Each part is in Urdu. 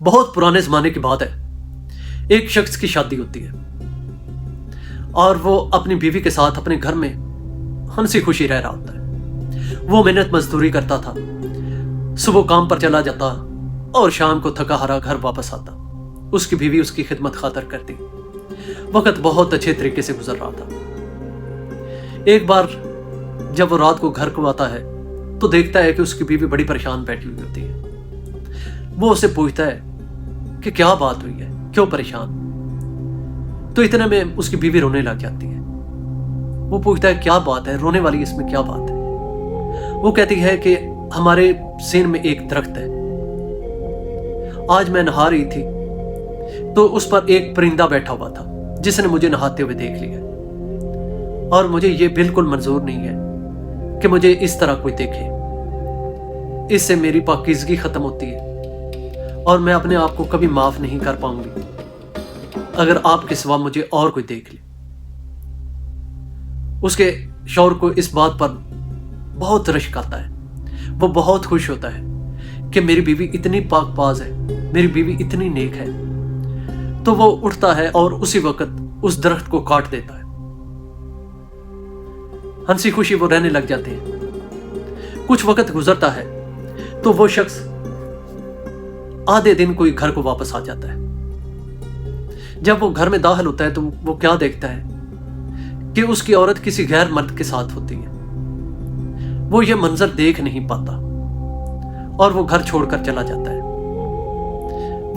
بہت پرانے زمانے کی بات ہے. ایک شخص کی شادی ہوتی ہے اور وہ اپنی بیوی کے ساتھ اپنے گھر میں ہنسی خوشی رہ رہا ہوتا ہے. وہ محنت مزدوری کرتا تھا، صبح کام پر چلا جاتا اور شام کو تھکا ہارا گھر واپس آتا. اس کی بیوی اس کی خدمت خاطر کرتی. وقت بہت اچھے طریقے سے گزر رہا تھا. ایک بار جب وہ رات کو گھر کو آتا ہے تو دیکھتا ہے کہ اس کی بیوی بڑی پریشان بیٹھی ہوئی ہوتی ہے. وہ اسے پوچھتا ہے کہ کیا بات ہوئی ہے، کیوں پریشان؟ تو اتنے میں اس کی بیوی رونے لگ جاتی ہے. وہ پوچھتا ہے کیا بات ہے، رونے والی اس میں کیا بات ہے؟ وہ کہتی ہے کہ ہمارے سین میں ایک درخت ہے، آج میں نہا رہی تھی تو اس پر ایک پرندہ بیٹھا ہوا تھا جس نے مجھے نہاتے ہوئے دیکھ لیا، اور مجھے یہ بالکل منظور نہیں ہے کہ مجھے اس طرح کوئی دیکھے. اس سے میری پاکیزگی ختم ہوتی ہے اور میں اپنے آپ کو کبھی معاف نہیں کر پاؤں گی اگر آپ کے سوا مجھے اور کوئی دیکھ لے. اس کے شوہر کو اس بات پر بہت رشک آتا ہے. وہ بہت خوش ہوتا ہے کہ میری بیوی اتنی پاک باز ہے، میری بیوی اتنی نیک ہے. تو وہ اٹھتا ہے اور اسی وقت اس درخت کو کاٹ دیتا ہے. ہنسی خوشی وہ رہنے لگ جاتے ہیں. کچھ وقت گزرتا ہے تو وہ شخص آدھے دن کوئی گھر کو واپس آ جاتا ہے. جب وہ گھر میں داخل ہوتا ہے تو وہ کیا دیکھتا ہے کہ اس کی عورت کسی غیر مرد کے ساتھ ہوتی ہے. وہ یہ منظر دیکھ نہیں پاتا اور وہ گھر چھوڑ کر چلا جاتا ہے.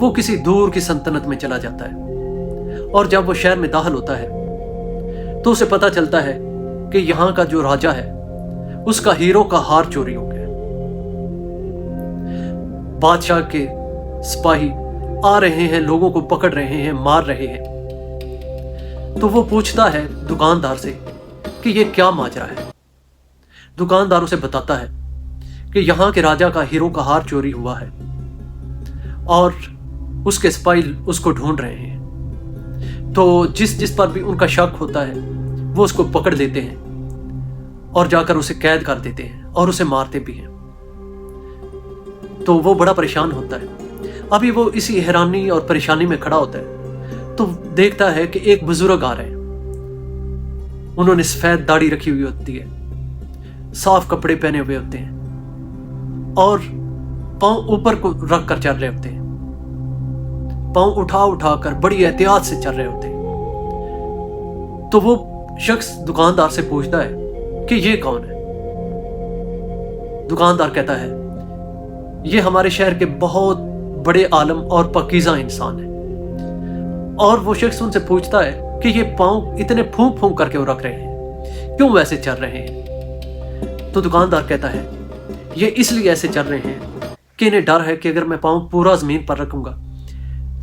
وہ کسی دور کی سلطنت میں چلا جاتا ہے اور جب وہ شہر میں داخل ہوتا ہے تو اسے پتہ چلتا ہے کہ یہاں کا جو راجا ہے اس کا ہیروں کا ہار چوری ہو گیا. بادشاہ کے سپاہی آ رہے ہیں، لوگوں کو پکڑ رہے ہیں، مار رہے ہیں. تو وہ پوچھتا ہے دکاندار سے کہ یہ کیا ماجرا ہے. دکاندار اسے بتاتا ہے کہ یہاں کے راجا کا ہیروں کا ہار چوری ہوا ہے اور اس کے سپاہی اس کو ڈھونڈ رہے ہیں. تو جس پر بھی ان کا شک ہوتا ہے وہ اس کو پکڑ لیتے ہیں اور جا کر اسے قید کر دیتے ہیں اور اسے مارتے بھی ہیں. تو وہ بڑا پریشان ہوتا ہے. ابھی وہ اسی حیرانی اور پریشانی میں کھڑا ہوتا ہے تو دیکھتا ہے کہ ایک بزرگ آ رہے ہیں. انہوں نے سفید داڑھی رکھی ہوئی ہوتی ہے، صاف کپڑے پہنے ہوئے ہوتے ہیں اور پاؤں اوپر کو رکھ کر چل رہے ہوتے ہیں. پاؤں اٹھا اٹھا کر بڑی احتیاط سے چل رہے ہوتے ہیں. تو وہ شخص دکاندار سے پوچھتا ہے کہ یہ کون ہے؟ دکاندار کہتا ہے یہ ہمارے شہر کے بہت بڑے عالم اور پاکیزہ انسان ہیں. اور وہ شخص ان سے پوچھتا ہے کہ یہ پاؤں اتنے پھونک پھونک کر کے وہ رکھ رہے ہیں، کیوں ویسے چل رہے ہیں؟ تو دکاندار کہتا ہے یہ اس لیے ایسے چل رہے ہیں کہ انہیں ڈر ہے کہ اگر میں پاؤں پورا زمین پر رکھوں گا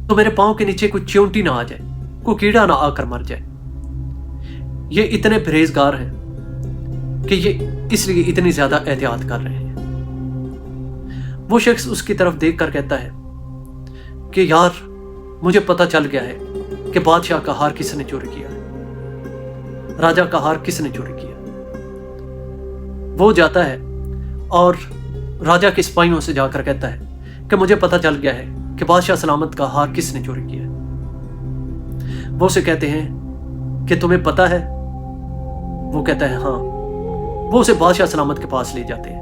تو میرے پاؤں کے نیچے کوئی چیونٹی نہ آ جائے، کوئی کیڑا نہ آ کر مر جائے. یہ اتنے پرہیزگار ہیں کہ یہ اس لیے اتنی زیادہ احتیاط کر رہے ہیں. وہ شخص اس کی طرف دیکھ کر کہتا ہے کہ یار مجھے پتہ چل گیا ہے کہ بادشاہ کا ہار کس نے چوری کیا ہے، راجا کا ہار کس نے چوری کیا. وہ جاتا ہے اور راجا کے سپاہیوں سے جا کر کہتا ہے کہ مجھے پتہ چل گیا ہے کہ بادشاہ سلامت کا ہار کس نے چوری کیا ہے. وہ اسے کہتے ہیں کہ تمہیں پتہ ہے؟ وہ کہتا ہے ہاں. وہ اسے بادشاہ سلامت کے پاس لے جاتے ہیں.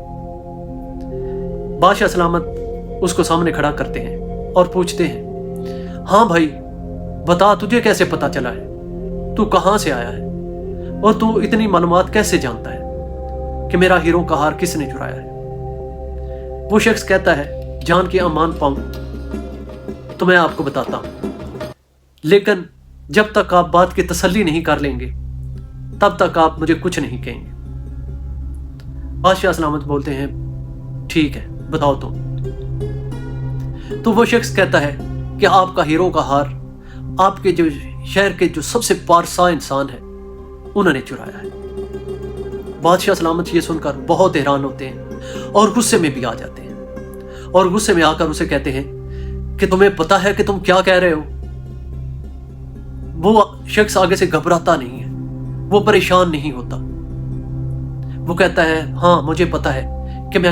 بادشاہ سلامت اس کو سامنے کھڑا کرتے ہیں اور پوچھتے ہیں ہاں بھائی بتا، تجھے کیسے پتہ چلا ہے؟ تو کہاں سے آیا ہے اور تو اتنی معلومات کیسے جانتا ہے کہ میرا ہیروں کا ہار کس نے چرایا ہے؟ وہ شخص کہتا ہے جان کے امان پاؤں تو میں آپ کو بتاتا ہوں، لیکن جب تک آپ بات کی تسلی نہیں کر لیں گے تب تک آپ مجھے کچھ نہیں کہیں گے. بادشاہ سلامت بولتے ہیں ٹھیک ہے بتاؤ تم. تو وہ شخص کہتا ہے کہ آپ کا ہیروں کا ہار آپ کے جو شہر کے جو سب سے پارسا انسان ہے انہوں نے چرایا ہے. بادشاہ سلامت یہ سن کر بہت حیران ہوتے ہیں اور غصے میں بھی آ جاتے ہیں اور غصے میں آ کر اسے کہتے ہیں کہ تمہیں پتا ہے کہ تم کیا کہہ رہے ہو؟ وہ شخص آگے سے گھبراتا نہیں ہے، وہ پریشان نہیں ہوتا. وہ کہتا ہے ہاں مجھے پتا ہے کہ میں